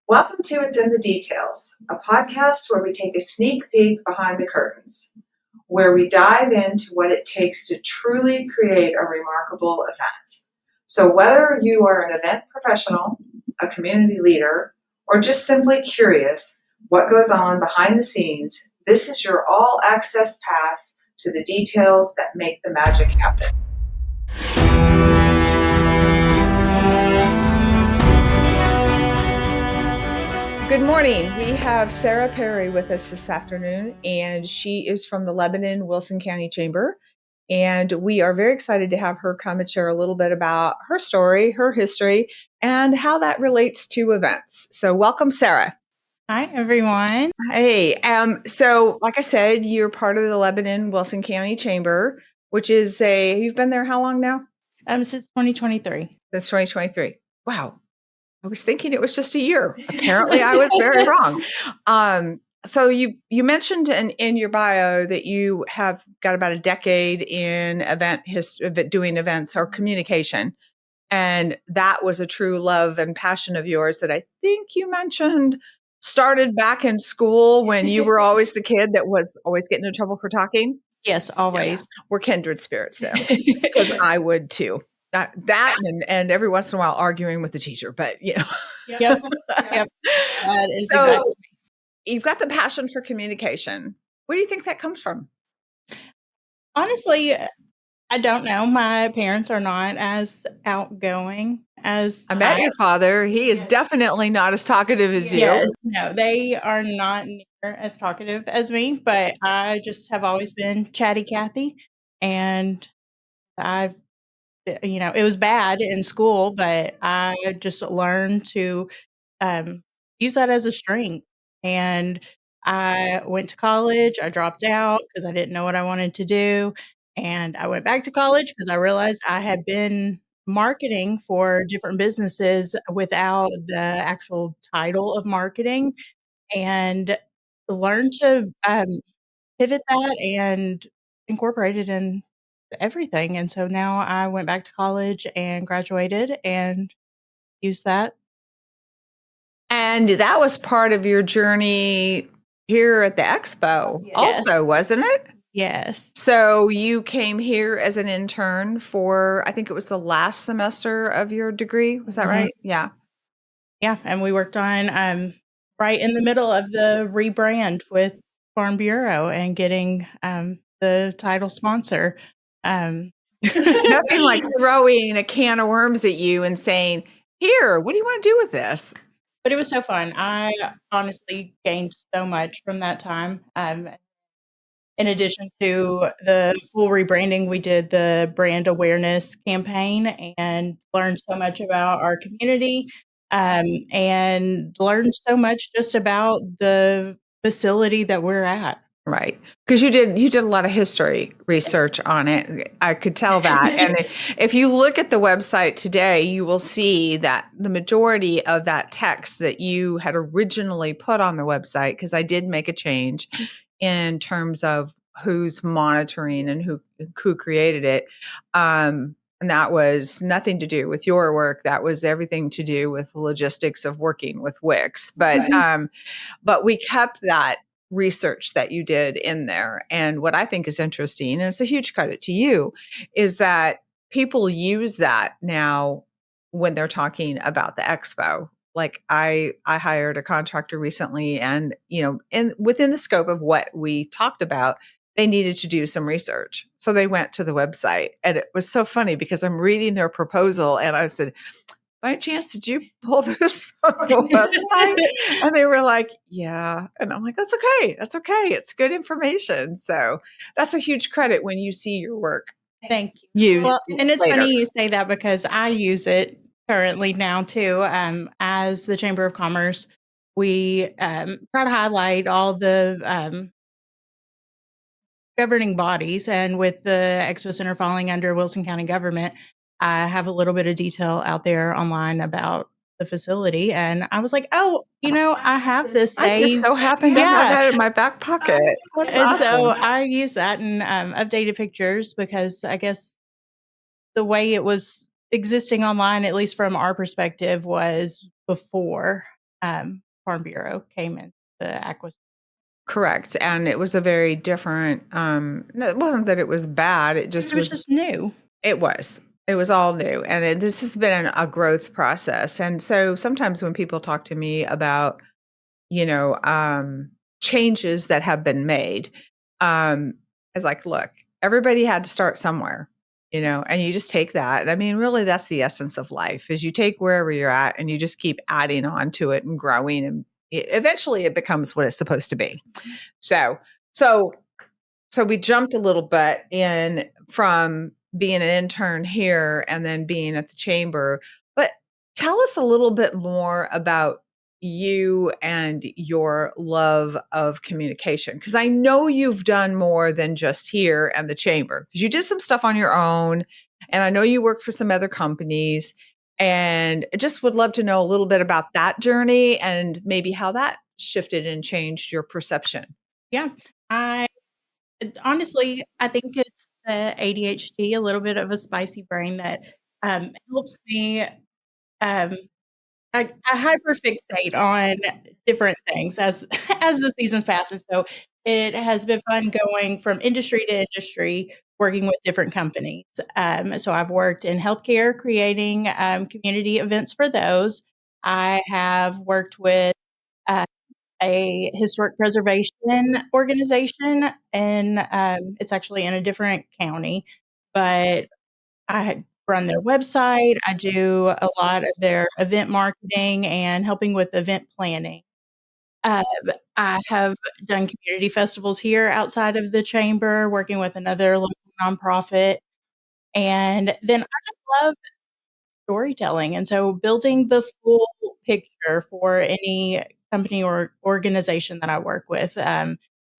Welcome to It's in the Details, a podcast where we take a sneak peek behind the curtains, where we dive into what it takes to truly create a remarkable event. So whether you are an event professional, a community leader, or just simply curious what goes on behind the scenes, this is your all-access pass to the details that make the magic happen. Good morning. We have Sara Perry with us this afternoon, and she is from the Lebanon Wilson County Chamber. And we are very excited to have her come and share a little bit about her story, her history, and how that relates to events. So welcome, Sara. Hi, everyone. Hey, so like I said, you're part of the Lebanon Wilson County Chamber, which is you've been there how long now? Since 2023. Since 2023. Wow. I was thinking it was just a year. Apparently, I was very wrong. So you mentioned in your bio that you have got about a decade in event history, doing events or communication, and that was a true love and passion of yours that I think you mentioned started back in school when you were always the kid that was always getting in trouble for talking. Yes, always. Yeah, we're kindred spirits there, because I would too. That and every once in a while arguing with the teacher, but you know. Yep. That is So exactly. you've got the passion for communication. Where do you think that comes from? Honestly, I don't know. My parents are not as outgoing as I met your father. He is definitely not as talkative as you. Yes, no, they are not near as talkative as me, but I just have always been chatty Cathy, and it was bad in school, but I just learned to use that as a strength. And I went to college. I dropped out because I didn't know what I wanted to do. And I went back to college because I realized I had been marketing for different businesses without the actual title of marketing, and learned to pivot that and incorporate it in everything. And so now I went back to college and graduated and used that. And that was part of your journey here at the expo also, wasn't it? Yes. So you came here as an intern for, I think it was the last semester of your degree. Was that right? Yeah. Yeah. And we worked on right in the middle of the rebrand with Farm Bureau and getting the title sponsor. Nothing like throwing a can of worms at you and saying, here, what do you want to do with this? But it was so fun. I honestly gained so much from that time. In addition to the full rebranding, we did the brand awareness campaign and learned so much about our community, and learned so much just about the facility that we're at. Right. Because you did a lot of history research on it. I could tell that. And if you look at the website today, you will see that the majority of that text that you had originally put on the website, because I did make a change in terms of who's monitoring and who created it. And that was nothing to do with your work. That was everything to do with the logistics of working with Wix. But we kept that research that you did in there. And what I think is interesting, and it's a huge credit to you, is that people use that now when they're talking about the expo. Like I hired a contractor recently, and within the scope of what we talked about, they needed to do some research. So they went to the website, and it was so funny because I'm reading their proposal and I said, by chance, did you pull this from the website? And they were like, yeah. And I'm like, that's okay. That's okay. It's good information. So that's a huge credit when you see your work. Thank you. Used Well, and it's later. funny you say that because I use it currently now too. As the Chamber of Commerce, we try to highlight all the governing bodies, and with the Expo Center falling under Wilson County government, I have a little bit of detail out there online about the facility. And I was like, oh, I have this saved. I just so happen to have that in my back pocket. That's and awesome. so I use that and updated pictures because I guess the way it was existing online, at least from our perspective, was before Farm Bureau came in the acquisition. Correct. And it was a very different, no, it wasn't that it was bad. It just It was was, just new. it was. It was all new. And this has been a growth process. And so sometimes when people talk to me about, you know, changes that have been made, um, it's like, look, everybody had to start somewhere, and you just take that. I mean, really, that's the essence of life is you take wherever you're at and you just keep adding on to it and growing. And eventually it becomes what it's supposed to be. So, so so we jumped a little bit in from being an intern here and then being at the chamber. But tell us a little bit more about you and your love of communication. Because I know you've done more than just here and the chamber, because you did some stuff on your own. And I know you worked for some other companies. And I just would love to know a little bit about that journey and maybe how that shifted and changed your perception. Yeah. I honestly, I think it's the ADHD, a little bit of a spicy brain that helps me. I hyperfixate on different things as as the seasons pass, and so it has been fun going from industry to industry, working with different companies. So I've worked in healthcare, creating community events for those. I have worked with uh, a historic preservation organization, and it's actually in a different county, but I run their website. I do a lot of their event marketing and helping with event planning. Um, I have done community festivals here outside of the chamber, working with another local nonprofit. And then I just love storytelling. And so building the full picture for any company or organization that I work with.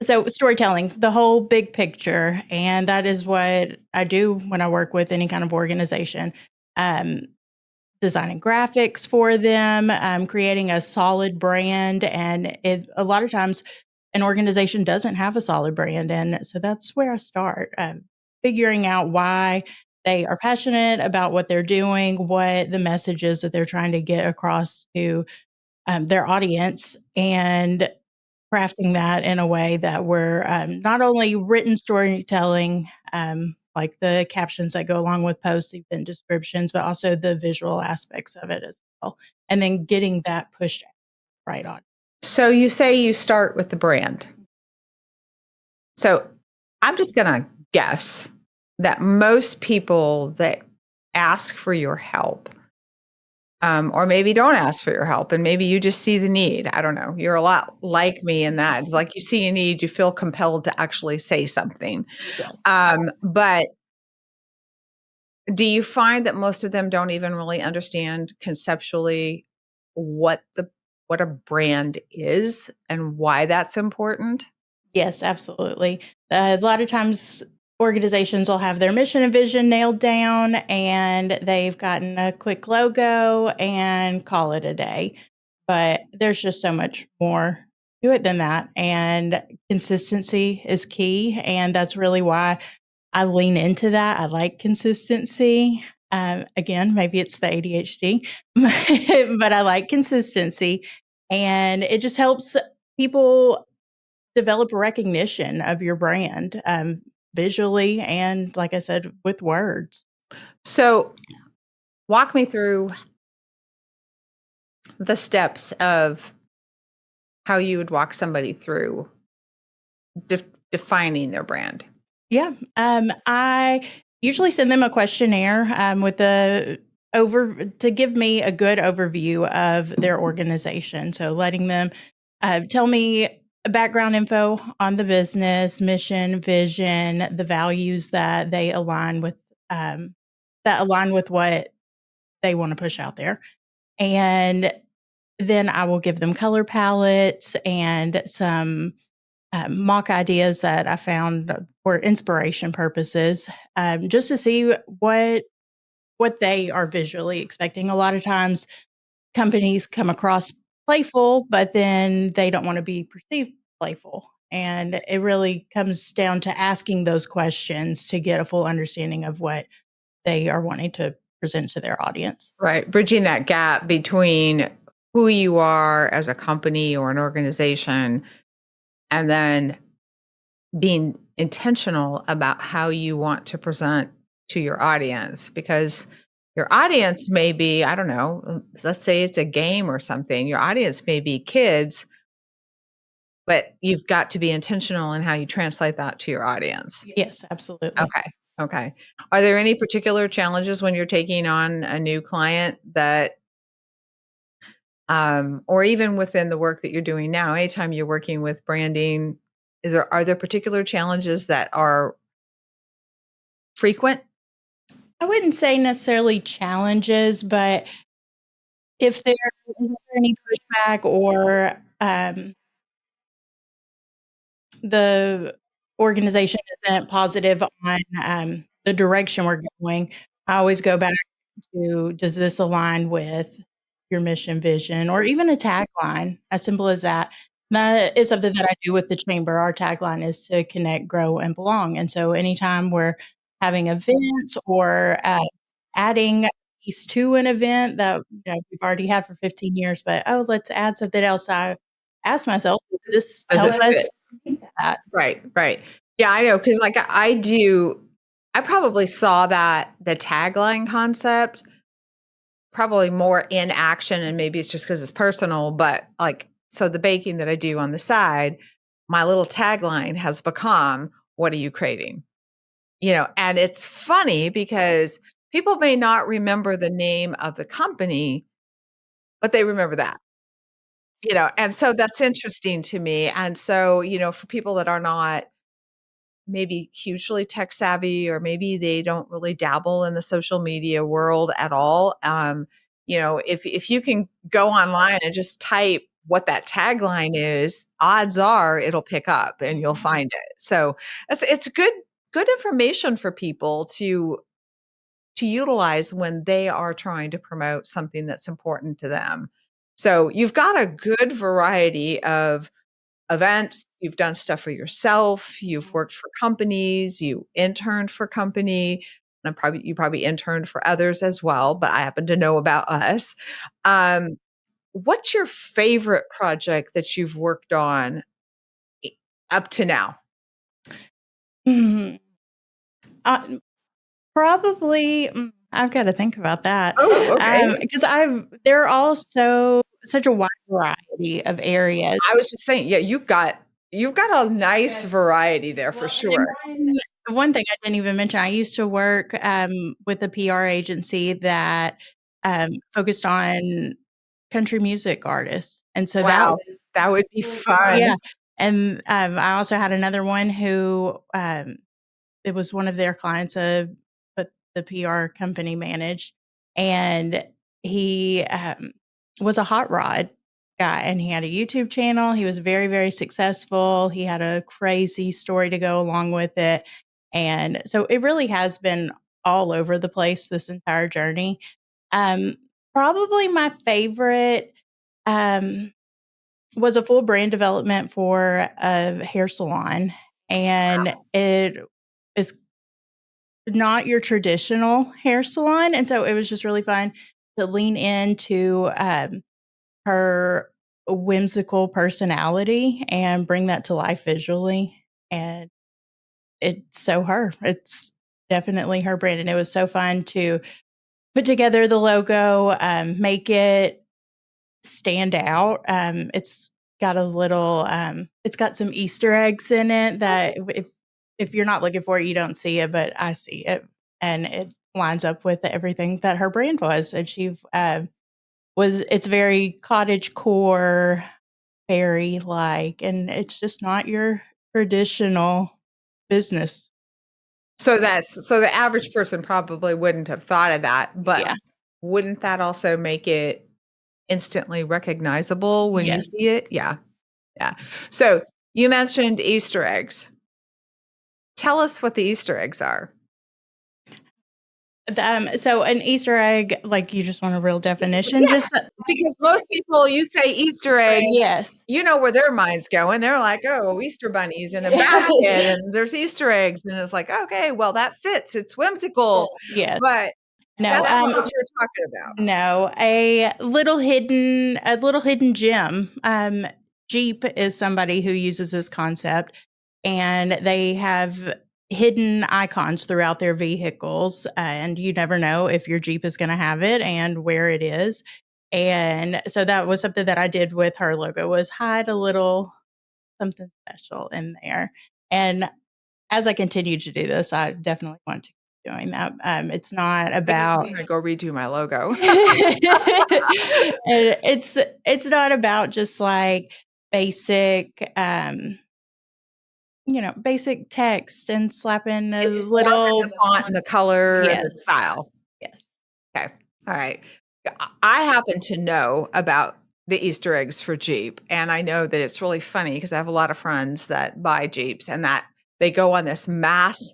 So storytelling, the whole big picture. And that is what I do when I work with any kind of organization. Um, Designing graphics for them, creating a solid brand. And a lot of times, an organization doesn't have a solid brand. And so that's where I start, figuring out why they are passionate about what they're doing, what the message is that they're trying to get across to their audience, and crafting that in a way that we're not only written storytelling, like the captions that go along with posts, event descriptions, but also the visual aspects of it as well. And then getting that pushed right on. So you say you start with the brand. So I'm just going to guess that most people that ask for your help, or maybe don't ask for your help, and maybe you just see the need. I don't know. You're a lot like me in that. It's like you see a need, you feel compelled to actually say something. Yes. But do you find that most of them don't even really understand conceptually what what a brand is and why that's important? Yes, absolutely. A lot of times organizations will have their mission and vision nailed down and they've gotten a quick logo and call it a day. But there's just so much more to it than that. And consistency is key. And that's really why I lean into that. I like consistency. Again, maybe it's the ADHD, but I like consistency. And it just helps people develop recognition of your brand, visually and, like I said, with words. So walk me through the steps of how you would walk somebody through defining their brand. Yeah, I usually send them a questionnaire with a over to give me a good overview of their organization. So letting them tell me background info on the business, mission, vision, the values that they align with what they want to push out there. And then I will give them color palettes and some mock ideas that I found for inspiration purposes, just to see what they are visually expecting. A lot of times, companies come across playful, but then they don't want to be perceived playful. And it really comes down to asking those questions to get a full understanding of what they are wanting to present to their audience. Right. Bridging that gap between who you are as a company or an organization, and then being intentional about how you want to present to your audience, because your audience may be, I don't know, let's say it's a game or something. Your audience may be kids, but you've got to be intentional in how you translate that to your audience. Yes, absolutely. Okay. Okay. Are there any particular challenges when you're taking on a new client that, or even within the work that you're doing now, anytime you're working with branding, are there particular challenges that are frequent? I wouldn't say necessarily challenges, but if there is any pushback or, the organization isn't positive on, the direction we're going, I always go back to, does this align with your mission, vision, or even a tagline, as simple as that. That is something that I do with the chamber. Our tagline is to connect, grow, and belong. And so anytime we're having events or adding a piece to an event that we've already had for 15 years, but let's add something else. I ask myself, does this Does help it fit? us do that? Right, right. Yeah, I know, 'cause, like, I probably saw that the tagline concept probably more in action, and maybe it's just 'cause it's personal, but, like, so the baking that I do on the side, my little tagline has become, "What are you craving?" And it's funny because people may not remember the name of the company, but they remember that, and so that's interesting to me, and so, for people that are not maybe hugely tech savvy, or maybe they don't really dabble in the social media world at all, if you can go online and just type what that tagline is, odds are it'll pick up and you'll find it. So it's good information for people to utilize when they are trying to promote something that's important to them. So you've got a good variety of events, you've done stuff for yourself, you've worked for companies, you interned for company, and you probably interned for others as well, but I happen to know about us. Um, what's your favorite project that you've worked on I up to now? Mhm. Uh, Probably, I've gotta think about that, Oh, okay. because there are also such a wide variety of areas. I was just saying, yeah, you've got a nice variety there for Well, and sure. one thing I didn't even mention, I used to work, with a PR agency that, focused on country music artists, and so that Wow, was that would be really fun. Yeah, fun. and, I also had another one who, it was one of their clients, but the PR company managed, and he, was a hot rod guy, and he had a YouTube channel. He was very, very successful. He had a crazy story to go along with it, and so it really has been all over the place this entire journey. Um, Probably my favorite, um, was a full brand development for a hair salon, and it is not your traditional hair salon, and so it was just really fun to lean into, her whimsical personality and bring that to life visually, and it's so her. It's definitely her brand, and it was so fun to put together the logo, make it stand out. It's got some Easter eggs in it that if you're not looking for it, you don't see it, but I see it, and it lines up with everything that her brand was. And she it's very cottage core, fairy like, and it's just not your traditional business. So the average person probably wouldn't have thought of that, but Yeah. wouldn't that also make it instantly recognizable when you Yes. see it? Yeah, yeah. So you mentioned Easter eggs. Tell us what the Easter eggs are. So an Easter egg, like, you just want a real definition, Yeah, just because most people, you say Easter eggs, yes. you know where their mind's going. They're like, "Oh, Easter bunnies in a Yeah. basket, and there's Easter eggs," and it's like, "Okay, well, that fits. It's whimsical." Yes. But No, That's not what you're talking about. no, a little hidden gem. Jeep is somebody who uses this concept, and they have hidden icons throughout their vehicles, and you never know if your Jeep is going to have it and where it is. And so that was something that I did with her logo, was hide a little something special in there. And as I continue to do this, I definitely want to keep doing that. It's not about I'm gonna go redo my logo. and it's not about just like basic basic text and slapping a It's more than little the font and the color and the yes. style. Yes. Okay. All right. I happen to know about the Easter eggs for Jeep, and I know that it's really funny because I have a lot of friends that buy Jeeps and that they go on this mass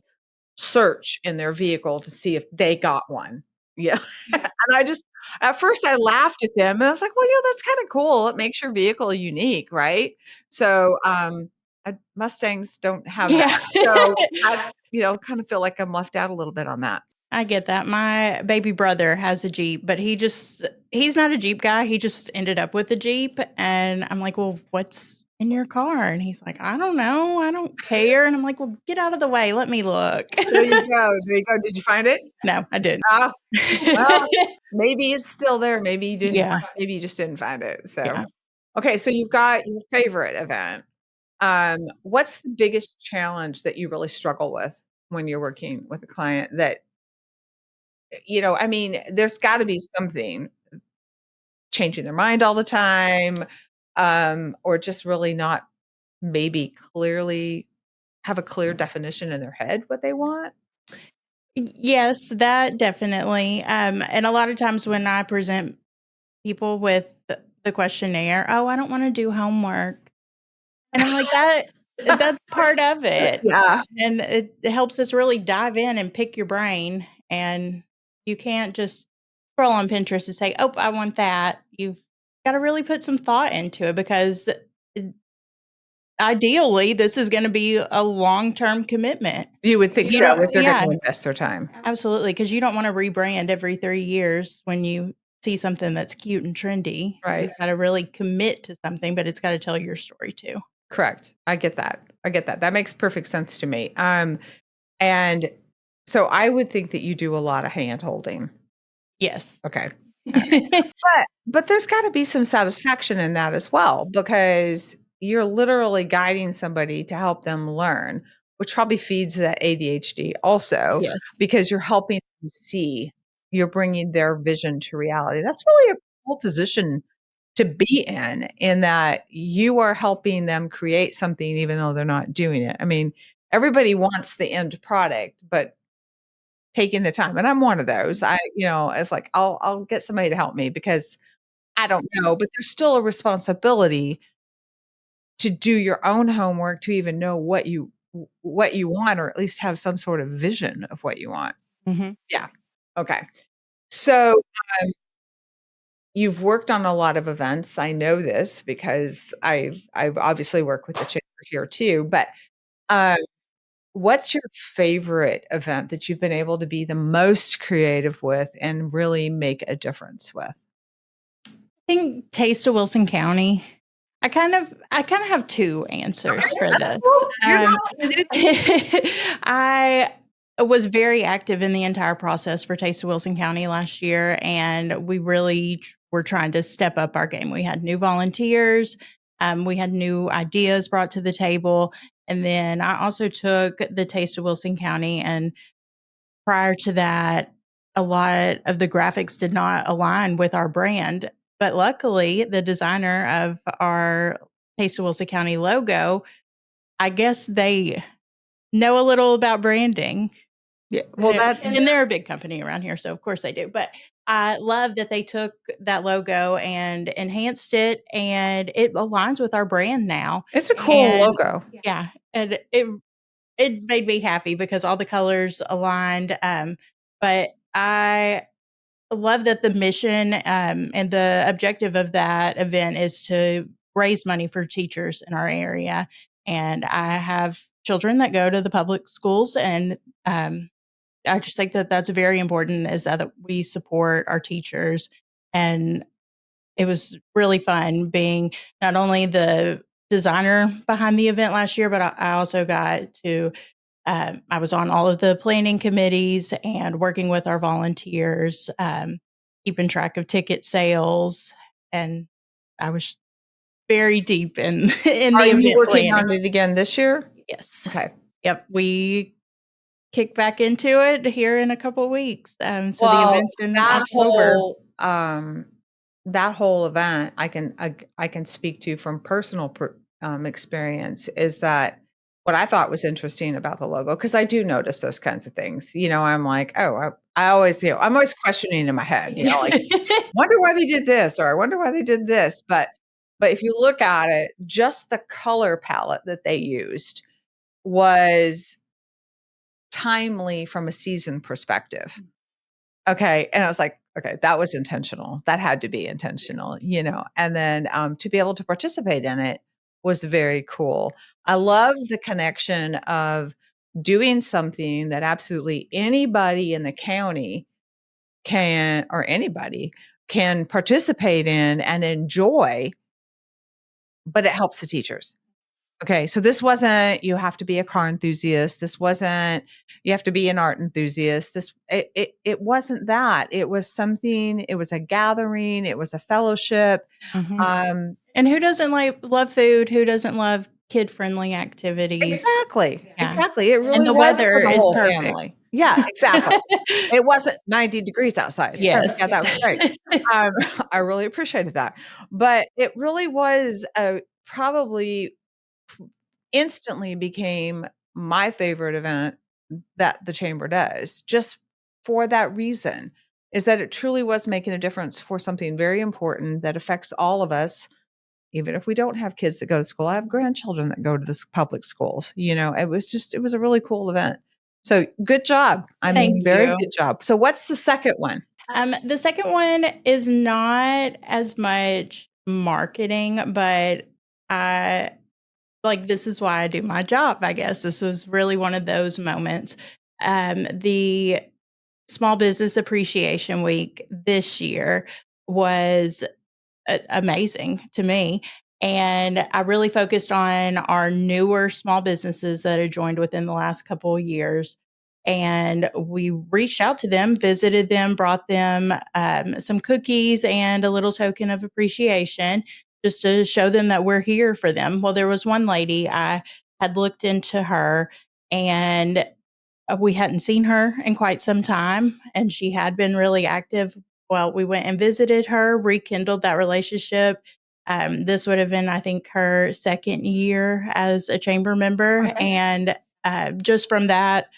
search in their vehicle to see if they got one. Yeah. And I just at first I laughed at them and I was like, "Well, that's kinda cool. It makes your vehicle unique, right?" So, Mustangs don't have Yeah. that. So, I, kind of feel like I'm left out a little bit on that. I get that. My baby brother has a Jeep, but he's not a Jeep guy. He just ended up with a Jeep. And I'm like, well, what's in your car? And he's like, I don't know. I don't care. And I'm like, well, get out of the way. Let me look. There you go. There you go. Did you find it? No, I didn't. Oh, well, maybe it's still there. Maybe you didn't Yeah. maybe you just didn't find it. So, Yeah. okay, so you've got your favorite event. What's the biggest challenge that you really struggle with when you're working with a client that, I mean, there's got to be something changing their mind all the time, or just really not maybe clearly have a clear definition in their head what they want. Yes, that definitely. And a lot of times when I present people with the questionnaire, oh, I don't want to do homework. And I'm like, that's part of it. Yeah. And it helps us really dive in and pick your brain. And you can't just scroll on Pinterest and say, oh, I want that. You've got to really put some thought into it because ideally, this is going to be a long-term commitment. You would think You so don't if they're yeah, gonna invest their time. absolutely, because you don't wanna rebrand every 3 years when you see something that's cute and trendy. Right. You've gotta really commit to something, but it's gotta tell your story too. Correct. I get that. I get that. That makes perfect sense to me. And so I would think that you do a lot of hand holding. Yes. Okay. But there's gotta be some satisfaction in that as well, because you're literally guiding somebody to help them learn, which probably feeds that ADHD also, Yes. because you're helping them see, you're bringing their vision to reality. That's really a cool position to be in that you are helping them create something even though they're not doing it. I mean, everybody wants the end product, but taking the time, and I'm one of those. It's like I'll get somebody to help me because I don't know, but there's still a responsibility to do your own homework to even know what you want, or at least have some sort of vision of what you want. Mhm. Yeah. Okay. So, you've worked on a lot of events. I know this because I've obviously worked with the chamber here too, but, um, what's your favorite event that you've been able to be the most creative with and really make a difference with? I think Taste of Wilson County. I kind of have 2 answers for That's this. cool. You're Um, not limited. I was very active in the entire process for Taste of Wilson County last year, and we really were trying to step up our game. We had new volunteers, we had new ideas brought to the table, and then I also took the Taste of Wilson County, and prior to that, a lot of the graphics did not align with our brand. But luckily, the designer of our Taste of Wilson County logo, I guess they know a little about branding. Yeah, well, And they're a big company around here, so of course they do. But I love that they took that logo and enhanced it, and it aligns with our brand now. it's a cool And logo. yeah, and it made me happy because all the colors aligned. But I love that the mission and the objective of that event is to raise money for teachers in our area. And I have children that go to the public schools, and I just think that that's very important, is that we support our teachers. And it was really fun being not only the designer behind the event last year, but I also got to, I was on all of the planning committees and working with our volunteers, keeping track of ticket sales. And I was very deep in in Are the you event working planning. on it again this year? Yes. Okay. Yep. We kick back into it here in a couple weeks. So the Well, event's in that October. whole that whole event, I can speak to from personal experience. Is that what I thought was interesting about the logo? Because I do notice those kinds of things. I'm like, oh, I always, I'm always questioning in my head. Like, wonder why they did this, or I wonder why they did this. But if you look at it, just the color palette that they used was timely from a season perspective. Okay, and I was like, "Okay, that was intentional. That had to be intentional," and then, to be able to participate in it was very cool. I love the connection of doing something that absolutely anybody in the county can, or anybody can participate in and enjoy, but it helps the teachers. Okay, so this wasn't you have to be a car enthusiast. This wasn't you have to be an art enthusiast. It wasn't that. It was something, it was a gathering, it was a fellowship. Mhm. Um And who doesn't love food? Who doesn't love kid-friendly activities? exactly. Yeah. Exactly. It And really the was weather for the is whole perfect. family. Yeah, exactly. It wasn't 90 degrees outside. So yeah, Yes. that was great. Um, I really appreciated that. But it really was probably instantly became my favorite event that the chamber does, just for that reason, is that it truly was making a difference for something very important that affects all of us, even if we don't have kids that go to school. I have grandchildren that go to this public schools. It was a really cool event. So good job. I Thank mean, very you. good job. So what's the second one? The second one is not as much marketing, but I this is why I do my job, I guess. This was really one of those moments. The Small Business Appreciation Week this year was amazing to me. And I really focused on our newer small businesses that had joined within the last couple of years. And we reached out to them, visited them, brought them some cookies and a little token of appreciation, just to show them that we're here for them. Well, there was one lady, I had looked into her, and we hadn't seen her in quite some time, and she had been really active. Well, we went and visited her, rekindled that relationship. This would have been, I think, her second year as a chamber member. Okay. And just from that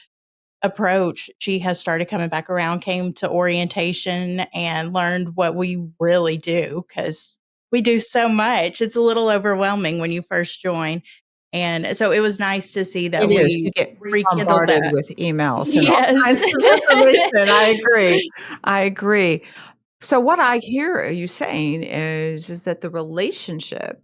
approach, she has started coming back around, came to orientation, and learned what we really do, because we do so much. It's a little overwhelming when you first join. And so it was nice to see that It is. You we get rekindled bombarded that. with emails and all Yes. kinds of information. I agree. I agree. So what I hear you saying is that the relationship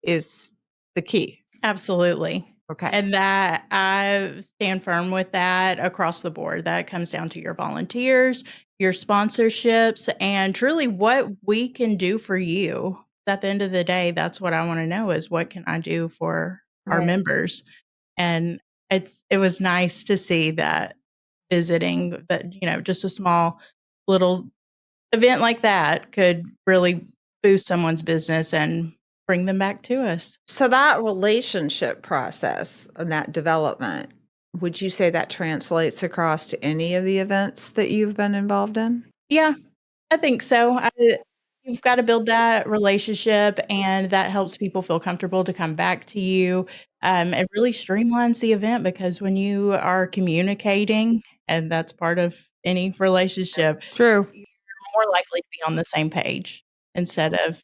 is the key. Absolutely. Okay. And that I stand firm with that across the board. That comes down to your volunteers, your sponsorships, and truly what we can do for you. At the end of the day, that's what I want to know, is what can I do for our Right. members? And it was nice to see that, visiting that, just a small little event like that could really boost someone's business and bring them back to us. So that relationship process and that development, would you say that translates across to any of the events that you've been involved in? Yeah, I think so. You've got to build that relationship, and that helps people feel comfortable to come back to you. It really streamlines the event, because when you are communicating, and that's part of any relationship, True. you're more likely to be on the same page instead of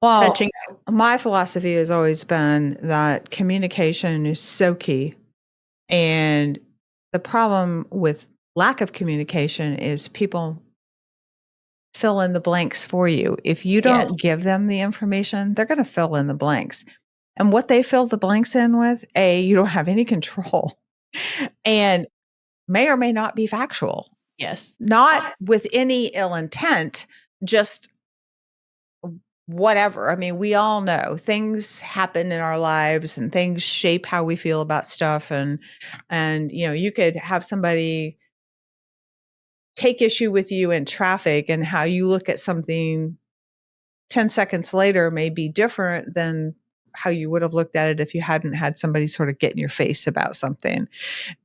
Well, touching. my philosophy has always been that communication is so key. And the problem with lack of communication is people fill in the blanks for you. If you don't Yes. give them the information, they're going to fill in the blanks. And what they fill the blanks in with, A, you don't have any control. And may or may not be factual, Yes. not with any ill intent, just whatever. I mean, we all know things happen in our lives and things shape how we feel about stuff. And, you could have somebody take issue with you in traffic, and how you look at something 10 seconds later may be different than how you would have looked at it if you hadn't had somebody sort of get in your face about something.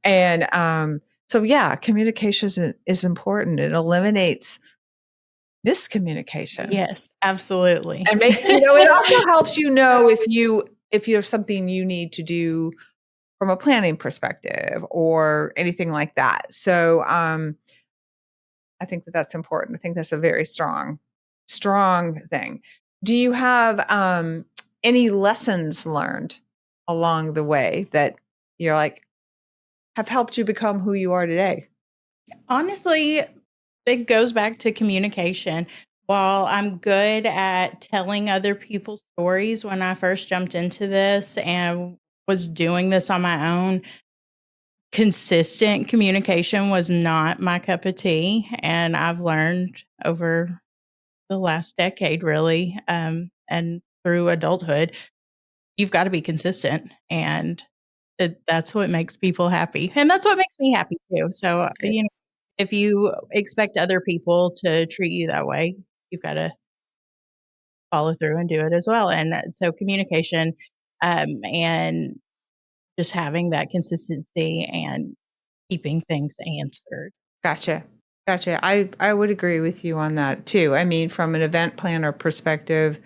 And so, yeah, communication is important. It eliminates miscommunication. Yes, absolutely. And it also helps if there's something you need to do from a planning perspective or anything like that. So I think that's important. I think that's a very strong thing. Do you have any lessons learned along the way that you're like have helped you become who you are today? Honestly, it goes back to communication. While I'm good at telling other people's stories, when I first jumped into this and was doing this on my own, consistent communication was not my cup of tea. And I've learned over the last decade, really, and through adulthood, you've got to be consistent. And that's what makes people happy. And that's what makes me happy too. So, if you expect other people to treat you that way, you've got to follow through and do it as well. And so communication, and just having that consistency and keeping things answered. Gotcha. Gotcha. I would agree with you on that too. I mean, from an event planner perspective,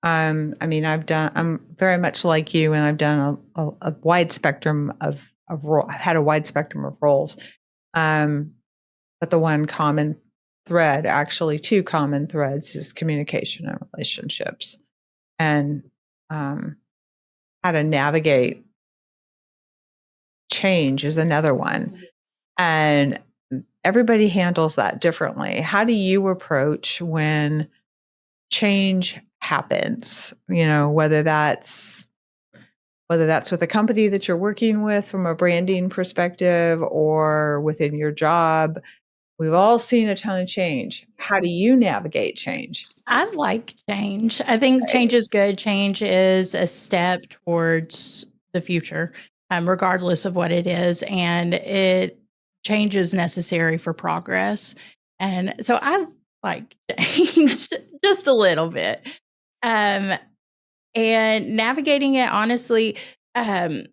I mean, I'm very much like you, and I've done a wide spectrum of role. I've had a wide spectrum of roles. But the one common thread, actually two common threads, is communication and relationships, and how to navigate change is another one. And everybody handles that differently. How do you approach when change happens? Whether that's with a company that you're working with from a branding perspective or within your job. We've all seen a ton of change. How do you navigate change? I like change. I think change is good. Change is a step towards the future, regardless of what it is. And change is necessary for progress. And so I like change just a little bit. Um, and navigating it honestly, um,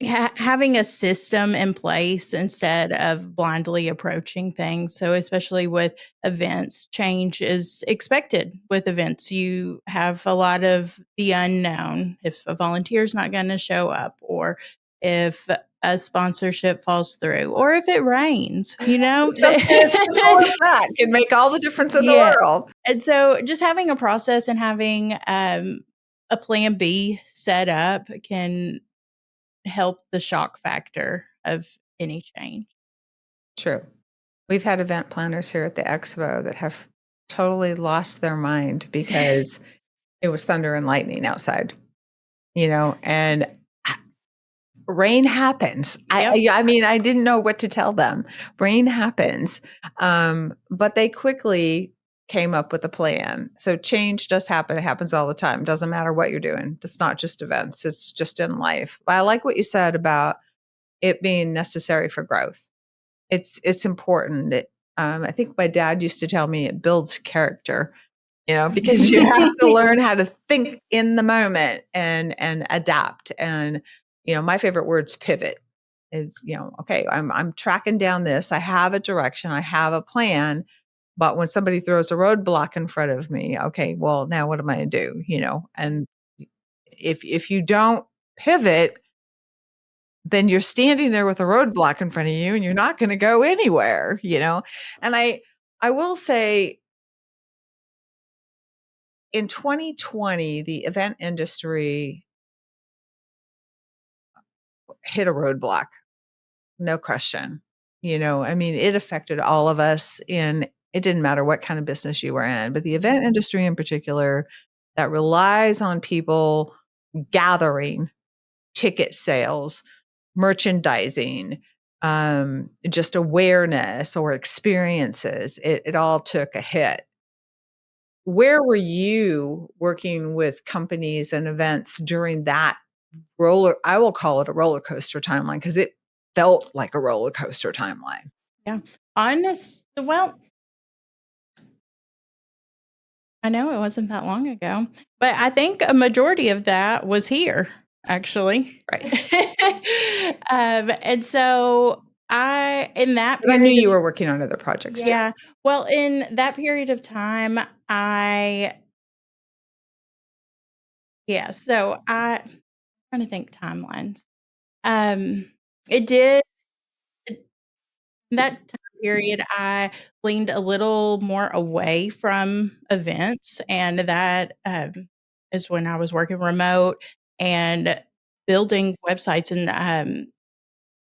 having a system in place instead of blindly approaching things. So, especially with events, change is expected with events. You have a lot of the unknown. If a volunteer is not going to show up, or if a sponsorship falls through, or if it rains, Something as simple as that can make all the difference in the Yeah. world. And so, just having a process and having a plan B set up can help the shock factor of any change. True. We've had event planners here at the expo that have totally lost their mind because it was thunder and lightning outside, and rain happens. Yep. I mean, I didn't know what to tell them. Rain happens. But they quickly came up with a plan. So change does happen. It happens all the time. Doesn't matter what you're doing. It's not just events. It's just in life. But I like what you said about it being necessary for growth. It's important. I think my dad used to tell me it builds character, because you have to learn how to think in the moment and adapt. And my favorite word's pivot. Is okay, I'm tracking down this. I have a direction. I have a plan. But when somebody throws a roadblock in front of me, okay, well, now what am I going to do? And if you don't pivot, then you're standing there with a roadblock in front of you and you're not going to go anywhere. And I will say in 2020, the event industry hit a roadblock, no question. I mean, it affected all of us it didn't matter what kind of business you were in, but the event industry in particular that relies on people gathering, ticket sales, merchandising, just awareness or experiences, it all took a hit. Where were you working with companies and events during that I will call it a roller coaster timeline because it felt like a roller coaster timeline. Yeah. Well, I know it wasn't that long ago, but I think a majority of that was here, actually. Right. And so in that But I knew period you of were working on other projects too. yeah, well, in that period of time, I'm trying to think timelines. Um, it did In that time period, I leaned a little more away from events, and that, is when I was working remote and building websites and,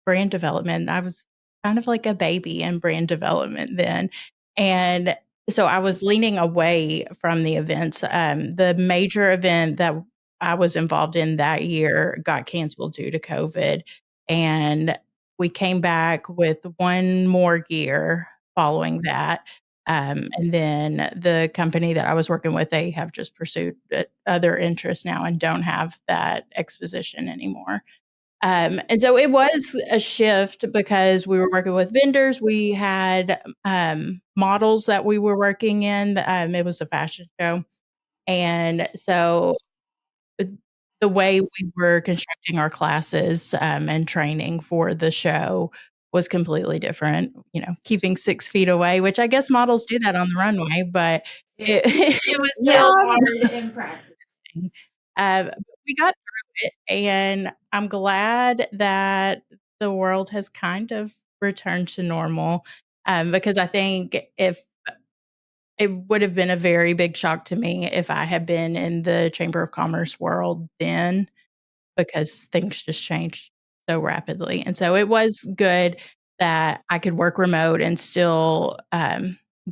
brand development. I was kind of like a baby in brand development then, and so I was leaning away from the events. The major event that I was involved in that year got canceled due to COVID, and we came back with one more year following that. And then the company that I was working with, they have just pursued other interests now and don't have that exposition anymore. And so it was a shift because we were working with vendors. We had models that we were working in. It was a fashion show. And so uh, the way we were constructing our classes and training for the show was completely different. Keeping 6 feet away, which I guess models do that on the runway, but it, it was still Yeah. hard in practicing. But we got through it, and I'm glad that the world has kind of returned to normal because I think if it would have been a very big shock to me if I had been in the Chamber of Commerce world then, because things just changed so rapidly. And so it was good that I could work remote and still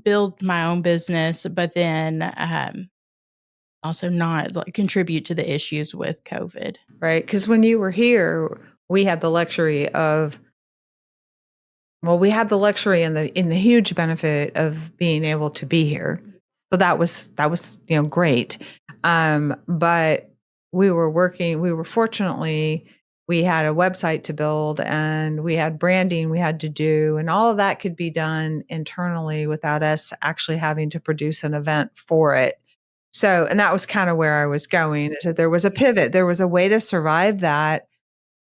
build my own business, but then also not like contribute to the issues with COVID. Right. Because when you were here, we had the luxury of, we had the luxury and the huge benefit of being able to be here. So that was great. But we were fortunately, we had a website to build and we had branding we had to do, and all of that could be done internally without us actually having to produce an event for it. So, and that was kind of where I was going, is that there was a pivot, there was a way to survive that.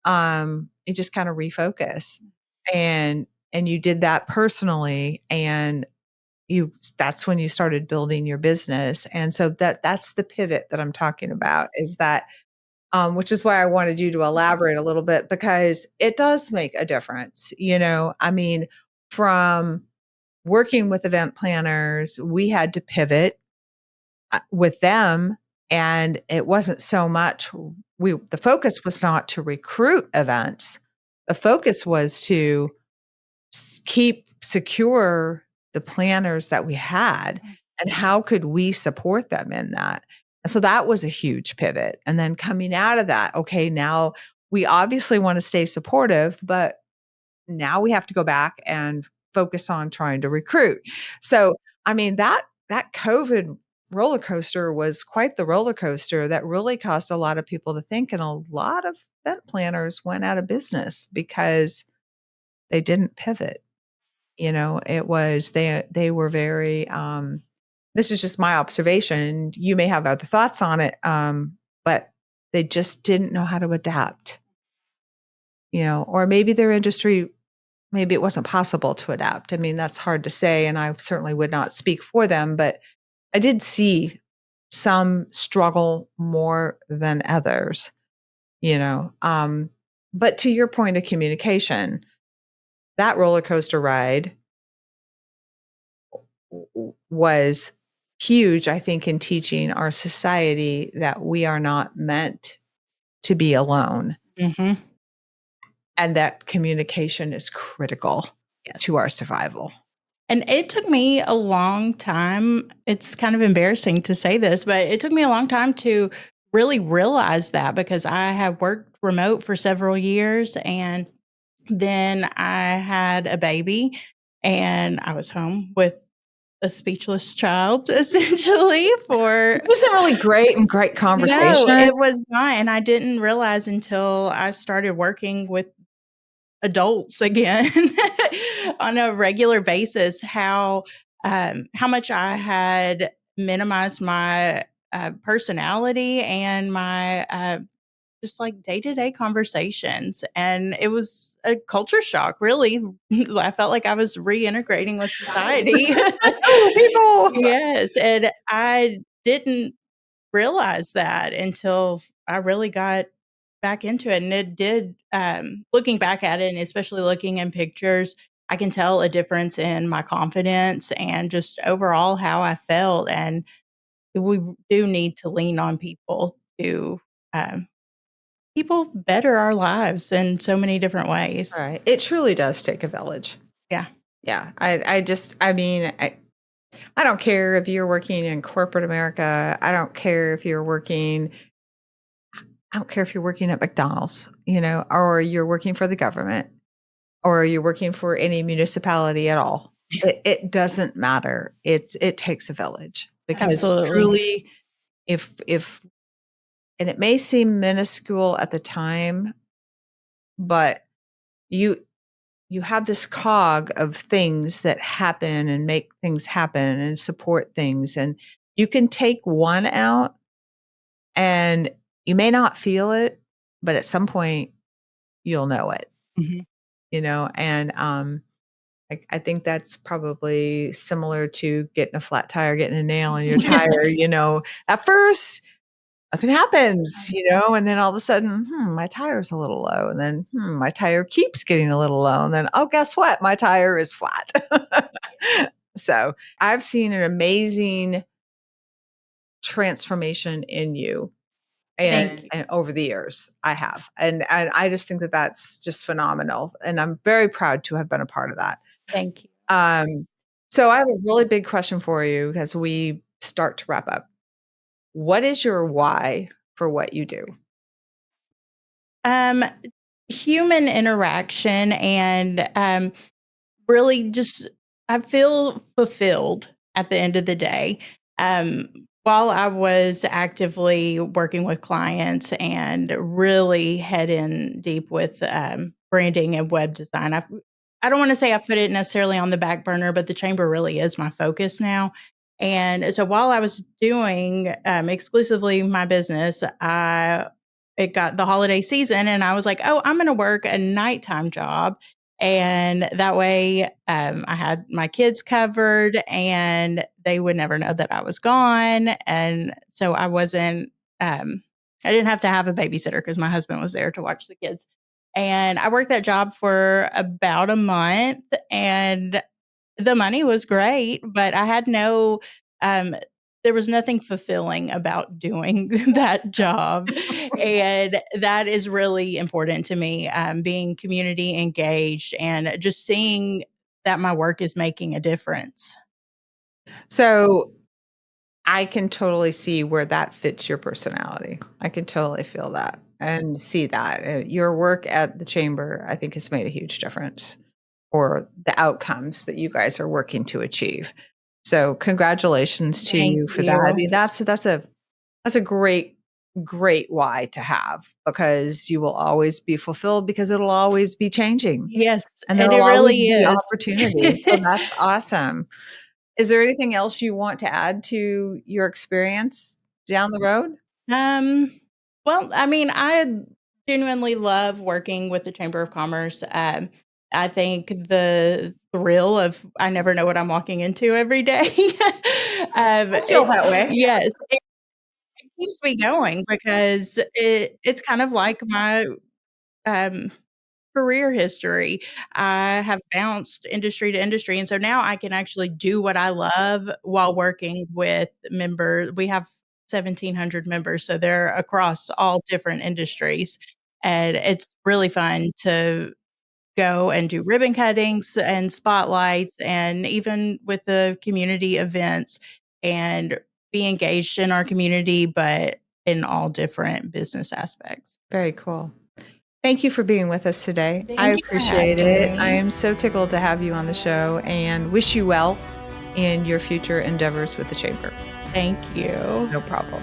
You just kind of refocus, and you did that personally, and that's when you started building your business. And so that's the pivot that I'm talking about, is that which is why I wanted you to elaborate a little bit, because it does make a difference. I mean, from working with event planners, we had to pivot with them, and it wasn't so much the focus was not to recruit events. The focus was to keep secure the planners that we had, and how could we support them in that. And so that was a huge pivot. And then coming out of that, okay, now we obviously want to stay supportive, but now we have to go back and focus on trying to recruit. So, I mean, that COVID roller coaster was quite the roller coaster that really caused a lot of people to think, and a lot of event planners went out of business because they didn't pivot. It was they were very this is just my observation. You may have other thoughts on it, but they just didn't know how to adapt. Or maybe their industry, maybe it wasn't possible to adapt. I mean, that's hard to say, and I certainly would not speak for them, but I did see some struggle more than others, you know. But to your point of communication, that roller coaster ride was huge, I think, in teaching our society that we are not meant to be alone, Mhm. and that communication is critical Yes. to our survival. And it took me a long time. It's kind of embarrassing to say this, but it took me a long time to really realize that, because I have worked remote for several years, and Then I had a baby, and I was home with a speechless child essentially for Which isn't really great and great No, conversation. it was not, and I didn't realize until I started working with adults again on a regular basis how much I had minimized my, personality and my, just, like, day-to-day conversations, and it was a culture shock, really. I felt like I was reintegrating with society. Oh, people. Yes, and I didn't realize that until I really got back into it, and it did, looking back at it, and especially looking in pictures, I can tell a difference in my confidence and just overall how I felt, and we do need to lean on people to, um people better our lives in so many different ways. Right. It truly does take a village. Yeah. Yeah. I mean, I don't care if you're working in corporate America. I don't care if you're working at McDonald's, or you're working for the government, or you're working for any municipality at all. It doesn't matter. It takes a village because Absolutely. truly, if and it may seem minuscule at the time, but you you have this cog of things that happen and make things happen and support things, and you can take one out and you may not feel it, but at some point you'll know it, Mhm. and I think that's probably similar to getting a flat tire, getting a nail in your tire. At first nothing happens, and then all of a sudden, my tire's a little low. And then, my tire keeps getting a little low. And then, oh, guess what? My tire is flat. So I've seen an amazing transformation in you. Thank you. And over the years, I have. And I just think that that's just phenomenal. And I'm very proud to have been a part of that. Thank you. Um, so I have a really big question for you as we start to wrap up. What is your why for what you do? Um, Human interaction and, really just I feel fulfilled at the end of the day. While I was actively working with clients and really head in deep with, branding and web design, I don't wanna say I've put it necessarily on the back burner, but the chamber really is my focus now. And so while I was doing, exclusively my business, it got the holiday season, and I was like, "Oh, I'm gonna work a nighttime job." And that way, I had my kids covered and they would never know that I was gone. And so I didn't have to have a babysitter because my husband was there to watch the kids. And I worked that job for about a month and the money was great, but I had um, there was nothing fulfilling about doing that job, and that is really important to me, being community engaged and just seeing that my work is making a difference. So I can totally see where that fits your personality. I can totally feel that and see that. Your work at the chamber, I think, has made a huge difference for the outcomes that you guys are working to achieve. So congratulations to Thank you for that. I you. mean, that's a great why to have, because you will always be fulfilled because it'll always be changing Yes, and and there'll it always really be is. opportunity. So that's awesome. Is there anything else you want to add to your experience down the road? Um, well, I mean, I genuinely love working with the Chamber of Commerce. I think the thrill of I never know what I'm walking into every day. I feel that way. Yes, it keeps me going because it's kind of like my um, career history. I have bounced industry to industry, and so now I can actually do what I love while working with members. We have 1,700 members, so they're across all different industries, and it's really fun to go and do ribbon cuttings and spotlights and even with the community events and be engaged in our community, but in all different business aspects. Very cool. Thank you for being with us today. I Thank you for appreciate having it. I me. am so tickled to have you on the show and wish you well in your future endeavors with the chamber. Thank you. No problem.